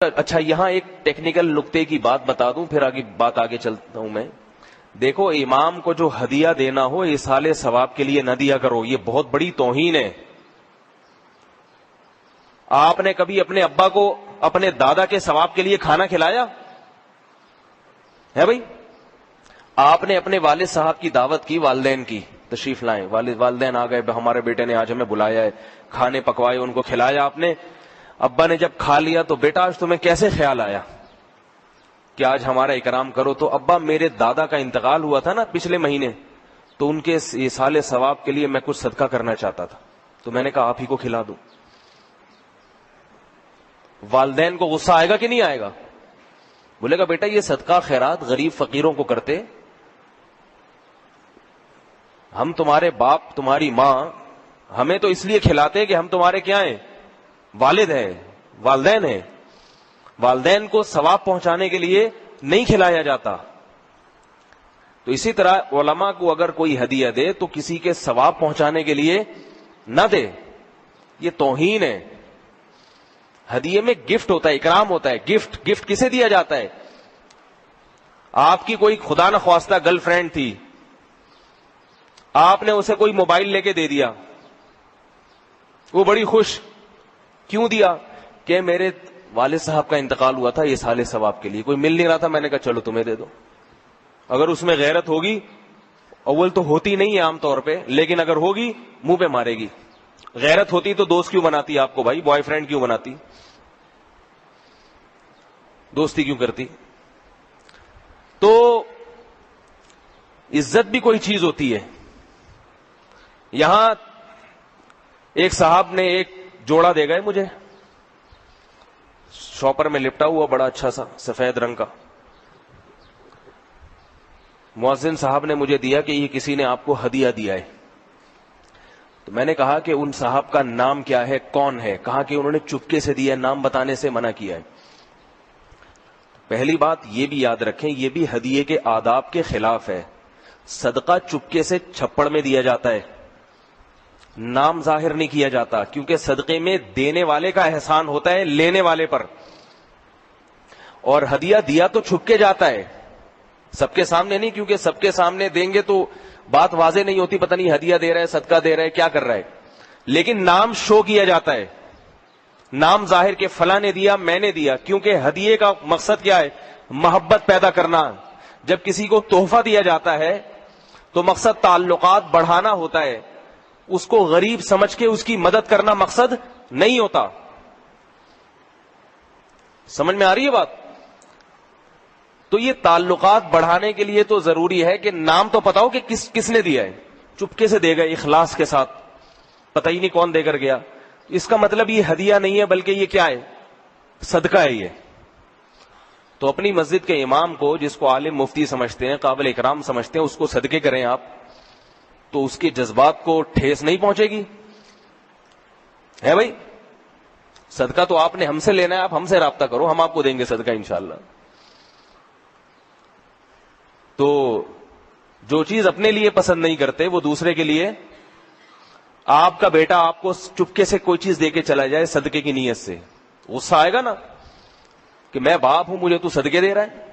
اچھا یہاں ایک ٹیکنیکل نقطے کی بات بتا دوں، پھر آگے چلتا ہوں میں. دیکھو امام کو جو ہدیہ دینا ہو ایصال ثواب کے لیے نہ دیا کرو، یہ بہت بڑی توہین ہے. آپ نے کبھی اپنے ابا کو اپنے دادا کے ثواب کے لیے کھانا کھلایا ہے بھائی؟ آپ نے اپنے والد صاحب کی دعوت کی، والدین کی، تشریف لائیں، والدین آ گئے، ہمارے بیٹے نے آج ہمیں بلایا ہے، کھانے پکوائے، ان کو کھلایا آپ نے. ابا نے جب کھا لیا تو بیٹا آج تمہیں کیسے خیال آیا کہ آج ہمارا اکرام کرو؟ تو ابا میرے دادا کا انتقال ہوا تھا نا پچھلے مہینے، تو ان کے ایصال ثواب کے لیے میں کچھ صدقہ کرنا چاہتا تھا، تو میں نے کہا آپ ہی کو کھلا دوں. والدین کو غصہ آئے گا کہ نہیں آئے گا؟ بولے گا بیٹا یہ صدقہ خیرات غریب فقیروں کو کرتے، ہم تمہارے باپ تمہاری ماں ہمیں تو اس لیے کھلاتے کہ ہم تمہارے کیا ہیں؟ والد ہیں، والدین ہیں. والدین کو ثواب پہنچانے کے لیے نہیں کھلایا جاتا. تو اسی طرح علماء کو اگر کوئی ہدیہ دے تو کسی کے ثواب پہنچانے کے لیے نہ دے، یہ توہین ہے. ہدیے میں گفٹ ہوتا ہے، اکرام ہوتا ہے. گفٹ کسے دیا جاتا ہے؟ آپ کی کوئی خدا نخواستہ گرل فرینڈ تھی، آپ نے اسے کوئی موبائل لے کے دے دیا، وہ بڑی خوش. کیوں دیا؟ کہ میرے والد صاحب کا انتقال ہوا تھا ایصال ثواب کے لیے، کوئی مل نہیں رہا تھا، میں نے کہا چلو تمہیں دے دو. اگر اس میں غیرت ہوگی، اول تو ہوتی نہیں ہے عام طور پہ، لیکن اگر ہوگی منہ پہ مارے گی. غیرت ہوتی تو دوست کیوں بناتی آپ کو بھائی؟ بوائے فرینڈ کیوں بناتی؟ دوستی کیوں کرتی؟ تو عزت بھی کوئی چیز ہوتی ہے. یہاں ایک صاحب نے ایک جوڑا دے گئے مجھے، شاپر میں لپٹا ہوا بڑا اچھا سا سفید رنگ کا. مؤذن صاحب نے مجھے دیا کہ یہ کسی نے آپ کو ہدیہ دیا ہے. تو میں نے کہا کہ ان صاحب کا نام کیا ہے، کون ہے؟ کہا کہ انہوں نے چپکے سے دیا، نام بتانے سے منع کیا ہے. پہلی بات یہ بھی یاد رکھیں، یہ بھی ہدیے کے آداب کے خلاف ہے. صدقہ چپکے سے چھپڑ میں دیا جاتا ہے، نام ظاہر نہیں کیا جاتا، کیونکہ صدقے میں دینے والے کا احسان ہوتا ہے لینے والے پر. اور ہدیہ دیا تو چھپ کے جاتا ہے، سب کے سامنے نہیں، کیونکہ سب کے سامنے دیں گے تو بات واضح نہیں ہوتی، پتہ نہیں ہدیہ دے رہا ہے، صدقہ دے رہا ہے، کیا کر رہا ہے. لیکن نام شو کیا جاتا ہے، نام ظاہر کے فلاں نے دیا، میں نے دیا. کیونکہ ہدیے کا مقصد کیا ہے؟ محبت پیدا کرنا. جب کسی کو تحفہ دیا جاتا ہے تو مقصد تعلقات بڑھانا ہوتا ہے، اس کو غریب سمجھ کے اس کی مدد کرنا مقصد نہیں ہوتا. سمجھ میں آ رہی ہے بات؟ تو یہ تعلقات بڑھانے کے لیے تو ضروری ہے کہ نام تو پتا ہو کہ کس نے دیا ہے. چپکے سے دے گئے اخلاص کے ساتھ، پتہ ہی نہیں کون دے کر گیا. اس کا مطلب یہ ہدیہ نہیں ہے، بلکہ یہ کیا ہے؟ صدقہ ہے یہ. تو اپنی مسجد کے امام کو، جس کو عالم مفتی سمجھتے ہیں، قابل اکرام سمجھتے ہیں، اس کو صدقے کریں آپ، تو اس کے جذبات کو ٹھیس نہیں پہنچے گی. ہے بھائی؟ صدقہ تو آپ نے ہم سے لینا ہے، آپ ہم سے رابطہ کرو، ہم آپ کو دیں گے صدقہ انشاءاللہ. تو جو چیز اپنے لیے پسند نہیں کرتے وہ دوسرے کے لیے. آپ کا بیٹا آپ کو چپکے سے کوئی چیز دے کے چلا جائے صدقے کی نیت سے، غصہ آئے گا نا کہ میں باپ ہوں، مجھے تو صدقے دے رہا ہے.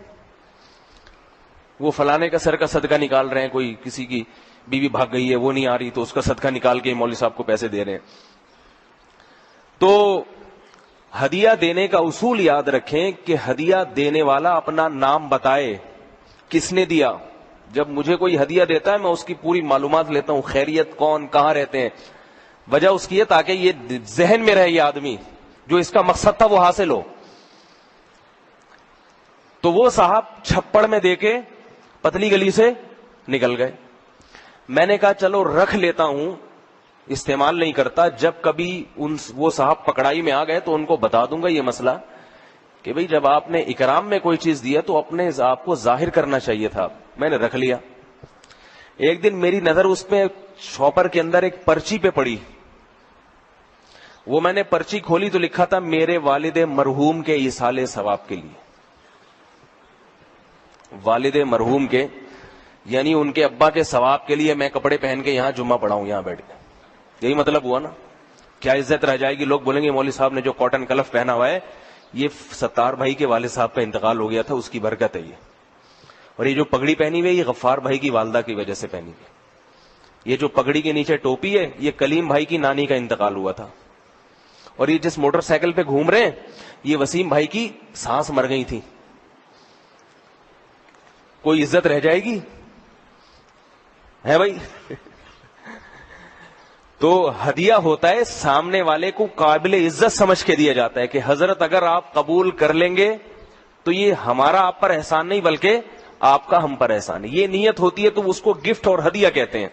وہ فلانے کا سر کا صدقہ نکال رہے ہیں، کوئی کسی کی بیوی بھاگ گئی ہے، وہ نہیں آ رہی، تو اس کا صدقہ نکال کے مولوی صاحب کو پیسے دے رہے ہیں. تو ہدیہ دینے کا اصول یاد رکھیں کہ ہدیہ دینے والا اپنا نام بتائے، کس نے دیا. جب مجھے کوئی ہدیہ دیتا ہے میں اس کی پوری معلومات لیتا ہوں، خیریت، کون، کہاں رہتے ہیں. وجہ اس کی ہے تاکہ یہ ذہن میں رہے، یہ آدمی جو اس کا مقصد تھا وہ حاصل ہو. تو وہ صاحب چھپڑ میں دے کے پتلی گلی سے نکل گئے. میں نے کہا چلو رکھ لیتا ہوں، استعمال نہیں کرتا. جب کبھی وہ صاحب پکڑائی میں آ گئے تو ان کو بتا دوں گا یہ مسئلہ کہ بھئی جب آپ نے اکرام میں کوئی چیز دیا تو اپنے آپ کو ظاہر کرنا چاہیے تھا. میں نے رکھ لیا. ایک دن میری نظر اس پہ شاپر کے اندر ایک پرچی پہ پڑی. وہ میں نے پرچی کھولی تو لکھا تھا میرے والد مرحوم کے ایصال ثواب کے لیے. والد مرحوم کے یعنی ان کے ابا کے ثواب کے لیے میں کپڑے پہن کے یہاں جمعہ پڑھاؤں یہاں بیٹھ کے. یہی مطلب ہوا نا. کیا عزت رہ جائے گی؟ لوگ بولیں گے مولوی صاحب نے جو کاٹن کلف پہنا ہوا ہے یہ ستار بھائی کے والد صاحب کا انتقال ہو گیا تھا، اس کی برکت ہے یہ. اور یہ جو پگڑی پہنی ہوئی ہے یہ غفار بھائی کی والدہ کی وجہ سے پہنی ہوئی. یہ جو پگڑی کے نیچے ٹوپی ہے یہ کلیم بھائی کی نانی کا انتقال ہوا تھا. اور یہ جس موٹر سائیکل پہ گھوم رہے ہیں یہ وسیم بھائی کی سانس مر گئی تھی. کوئی عزت رہ جائے گی ہے بھائی؟ تو ہدیہ ہوتا ہے سامنے والے کو قابل عزت سمجھ کے دیا جاتا ہے کہ حضرت اگر آپ قبول کر لیں گے تو یہ ہمارا آپ پر احسان نہیں بلکہ آپ کا ہم پر احسان ہے. یہ نیت ہوتی ہے تو اس کو گفٹ اور ہدیہ کہتے ہیں.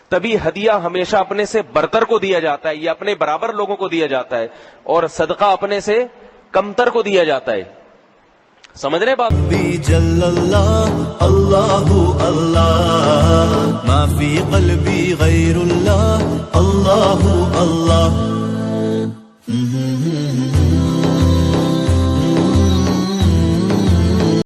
تبھی ہدیہ ہمیشہ اپنے سے برتر کو دیا جاتا ہے، یہ اپنے برابر لوگوں کو دیا جاتا ہے، اور صدقہ اپنے سے کمتر کو دیا جاتا ہے. سمجھ رہے بات؟ جل اللہ اللہ اللہ ما فی قلبی غیر اللہ اللہ اللہ